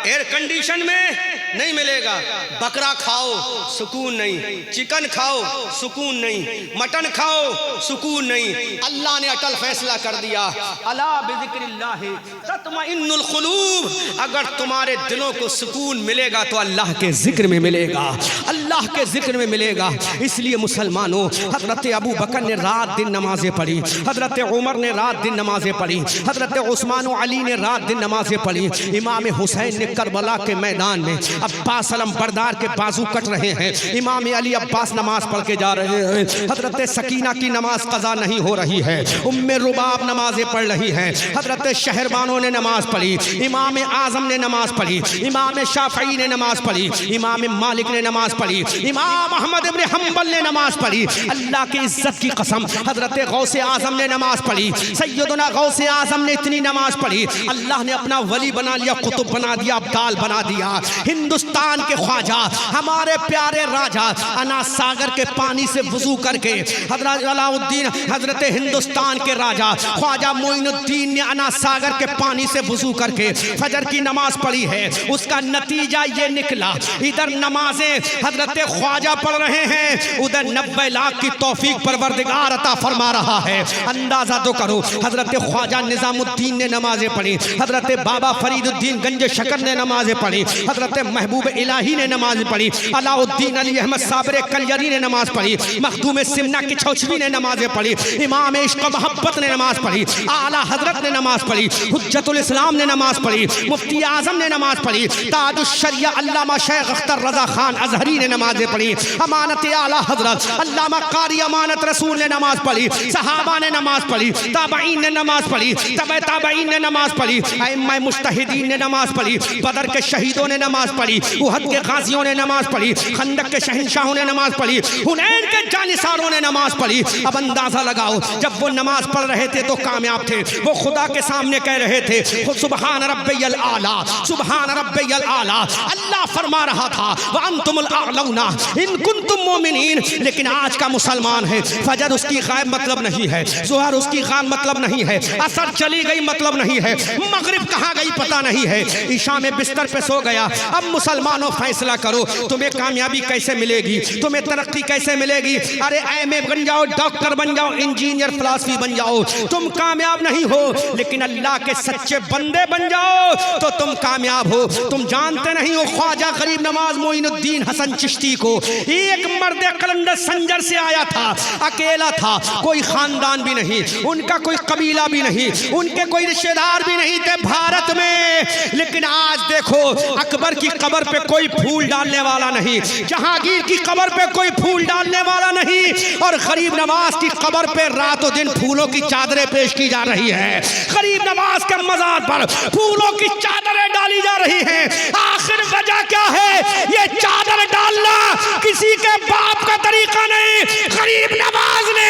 Speaker 1: एयर कंडीशन में नहीं मिलेगा। बकरा खाओ सुकून नहीं, चिकन खाओ सुकून नहीं, मटन खाओ सुकून नहीं। अल्लाह ने अटल फैसला कर दिया, अला बिज़िक्रिल्लाह तत्मइन्नुल क़ुलूब। अगर तुम्हारे दिलों को सुकून मिलेगा तो अल्लाह के जिक्र में मिलेगा, अल्लाह के जिक्र में मिलेगा। इसलिए मुसलमानों, हजरत अबू बकर ने रात दिन नमाजें पढ़ी, हजरत उमर ने रात दिन नमाजें पढ़ी, हजरत उस्मान और अली ने रात दिन नमाजें पढ़ी। इमाम हुसैन ने करबला के मैदान में अब्बास अलम बरदार के बाजू कट रहे हैं, इमाम अली अब्बास नमाज पढ़ के जा रहे हैं। हजरत सकीना की नमाज कज़ा नहीं हो रही है, उम्मे रुबाब नमाजें पढ़ रही हैं, हजरत शहरबानों ने नमाज पढ़ी, इमाम आजम ने नमाज पढ़ी, इमाम शाफई ने नमाज पढ़ी, इमाम मालिक ने नमाज पढ़ी, इमाम अहमद इब्न हम्बल ने नमाज पढ़ी। अल्लाह की इज्जत की कसम, हजरत गौसे आजम ने नमाज पढ़ी, सैयदना गौसे आजम ने इतनी नमाज पढ़ी, अल्लाह ने अपना वली बना लिया, कुतुब बना दिया, अब्दाल बना दिया। हिंदुस्तान के ख्वाजा, हमारे प्यारे राजा, अना सागर के पानी से वजू करके हजरत अलाउद्दीन, हजरत हिंदुस्तान के राजा ख्वाजा मोइनुद्दीन ने अना सागर के पानी से वजू करके फजर की नमाज पढ़ी है। उसका नतीजा ये निकला, इधर नमाजें हजरत ख्वाजा पढ़ रहे हैं, उधर 90 लाख की तौफीक परवरदिगार अता फरमा रहा है। अंदाजा तो करो, हजरत ख्वाजा निजामुद्दीन ने नमाजें पढ़ी, हजरत बाबा फरीदुद्दीन गंज शकर ने नमाजें पढ़ी, हजरत महबूब इलाही ने नमाज पढ़ी, अलाउद्दीन अली अहमद साबरे कलयरी ने नमाज पढ़ी, मखदूम सिमना की छौछवी ने नमाजें पढ़ी, इमाम इश्क मोहब्बत ने नमाज पढ़ी, आला हजरत ने नमाज पढ़ी, हुज्जतुल इस्लाम ने नमाज पढ़ी, मुफ्ती आजम ने नमाज पढ़ी, ताजुश शरिया अल्लामा शेख अख्तर रजा खान अजहरी ने नमाजें पढ़ी, अमानत आला हजरत अल्लामा कारी अमानत रसूल ने नमाज पढ़ी, सहाबा ने नमाज पढ़ी, ताबईन ने नमाज पढ़ी, तबे ताबईन ने नमाज पढ़ी, अइम्मा मुज्तहिदीन ने नमाज पढ़ी, बदर के शहीदों ने नमाज पढ़ी, उहद के गाजियों ने नमाज पढ़ी, खंदक के शहंशाहों ने नमाज पढ़ी, हुनैन के जानिसारों ने नमाज पढ़ी। अब अंदाजा लगाओ, जब वो नमाज पढ़ रहे थे तो कामयाब थे, वो खुदा के सामने कह रहे थे सुबहान रब्बियल आला, सुबहान रब्बियल आला। अल्लाह फरमा रहा था व अंतुमुल आलौना इन कुंतुम मोमिनीन। लेकिन आज का मुसलमान है, फजर उसकी गायब मतलब नहीं है, ज़ोहर उसकी गायब मतलब नहीं है, असर चली गई मतलब नहीं है, मगरिब कहाँ गई पता नहीं है, ईशा में बिस्तर पे सो गया। अब मुसलमानों फैसला करो, तुम्हें कामयाबी कैसे मिलेगी, तुम्हें तरक्की कैसे मिलेगी। अरे एमए बन जाओ, डॉक्टर बन जाओ, इंजीनियर फिलासफी बन जाओ, तुम कामयाब नहीं हो। लेकिन अल्लाह के सच्चे बंदे बन जाओ तो तुम कामयाब हो। तुम जानते नहीं हो, ख्वाजा गरीब नवाज मोइनुद्दीन हसन चिश्ती को एक मर्द कलंदर संजर से आया था, अकेला था, कोई खानदान भी नहीं, उनका कोई कबीला भी नहीं, उनके कोई रिश्तेदार भी नहीं थे भारत में। लेकिन आज देखो, अकबर की कब्र पे कोई फूल डालने वाला नहीं, जहांगीर की कब्र पे कोई फूल डालने वाला नहीं, और गरीब नवाज की कब्र पे रातों दिन फूलों की चादरें पेश की जा रही है। गरीब नवाज के मज़ार पर फूलों की चादरें डाली जा रही हैं। आखिर वजह क्या है? ये चादर डालना किसी के बाप का तरीका नहीं, गरीब नवाज ने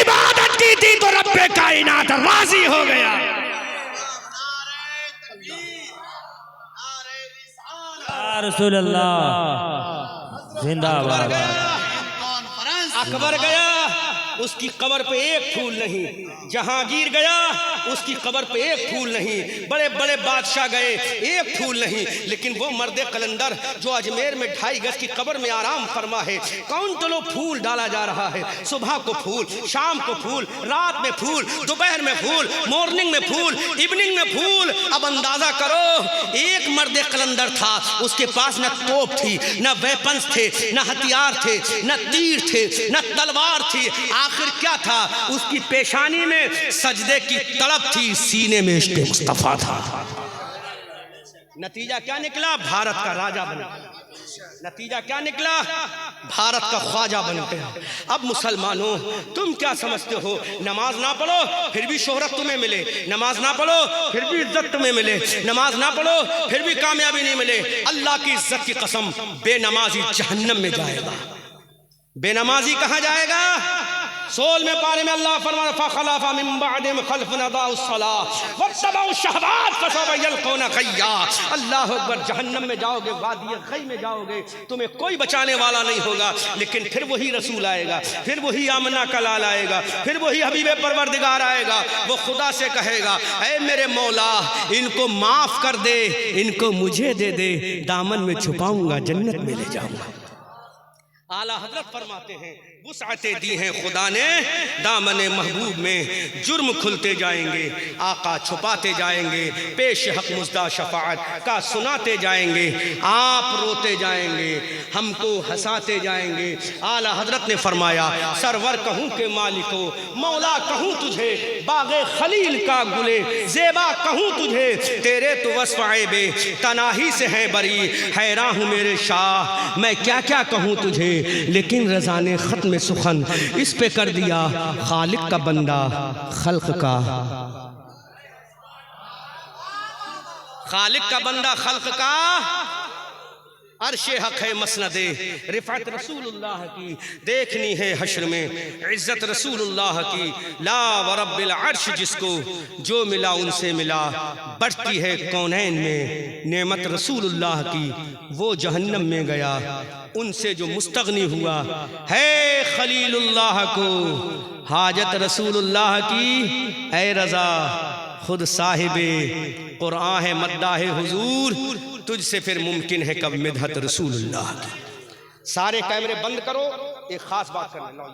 Speaker 1: इबादत की थी तो रब्बे कायनात राजी हो गया।
Speaker 2: रसूल अल्लाह जिंदाबाद।
Speaker 1: अकबर गया, उसकी कब्र पे एक फूल नहीं, जहांगीर गया, उसकी कब्र पे एक फूल नहीं, बड़े बड़े बादशाह गए, एक फूल नहीं। लेकिन वो मर्द कलंदर जो अजमेर में 2.5 गज की कब्र में आराम फरमा है, कौन चलो फूल डाला जा रहा है। सुबह को फूल, शाम को फूल, रात में फूल, दोपहर में फूल, मॉर्निंग में फूल, इवनिंग में फूल। अब अंदाजा करो, एक मर्द कलंदर था, उसके पास न तोप थी, न वेपन्स थे, न हथियार थे, न तीर थे, न तलवार थी। आखिर क्या था? उसकी पेशानी में सजदे की तड़प थी, सीने में इश्क़ मुस्तफा था। नतीजा क्या निकला? भारत का राजा बना। नतीजा क्या निकला? भारत का ख्वाजा बन गया। अब मुसलमानों, तुम क्या समझते हो? नमाज ना पढ़ो फिर भी शोहरत तुम्हें मिले, नमाज ना पढ़ो फिर भी इज्जत तुम्हें मिले, नमाज ना पढ़ो फिर भी कामयाबी नहीं मिले। अल्लाह की इज्जत की कसम, बेनमाजी जहन्नम में जाएगा। बेनमाजी कहाँ जाएगा? 16वें पारे में अल्लाह फरमाता फखलफ़ मिन बअदिहिम खल्फ़ुन अदाउस सलाह वत्तबउ शहवात फसौफ यल्क़ूना ग़य्या। अल्लाह अकबर। जहन्नम में जाओगे, वादी ग़य में जाओगे, तुम्हें कोई बचाने वाला नहीं होगा, लेकिन फिर वही रसूल आएगा, फिर वही आमना का लाल आएगा, फिर वही हबीब परवरदिगार आएगा। वो खुदा से कहेगा, ऐ मेरे मौला, इनको माफ कर दे, इनको मुझे दे दे, दामन में छुपाऊंगा, जन्नत में ले जाऊंगा। आला हजरत फरमाते हैं वुसअतें दी हैं खुदा ने दामने महबूब में, जुर्म खुलते जाएंगे, आका छुपाते जाएंगे, पेश हक मुज़दा शफाअत का सुनाते जाएंगे, आप रोते जाएंगे, हमको हंसाते जाएंगे। आला हजरत ने फरमाया सरवर कहूँ के मालिको, मौला कहूँ तुझे, बाग़े खलील का गुले ज़ेबा कहूँ तुझे, तेरे तो वस्फ़ ऐबे तनाही से हैं बरी, हैरान हूँ मेरे शाह मैं क्या क्या कहूँ तुझे, लेकिन रज़ा ने ख़त्म सुखन इस पे कर दिया, खालिक का बंदा खल्क का, खालिक का बंदा खल्क का, अर्शे हक है मसनदे रिफ़अत रसूलुल्लाह की, देखनी है हश्र में इज़्ज़त रसूलुल्लाह की। ला व रब्बिल अर्श जिसको जो मिला उनसे मिला, बढ़ती है कौनैन में नेमत रसूलुल्लाह की, वो जहन्नम में गया उनसे जो मुस्तगनी हुआ है खलीलुल्लाह को, हाजत रसूलुल्लाह की। ऐ रज़ा खुद साहिबे कुरान है मद्दाह हुजूर, तुझसे फिर मुमकिन है कब मिदहत रसूलुल्लाह की। सारे कैमरे बंद करो, एक खास बात करने लो।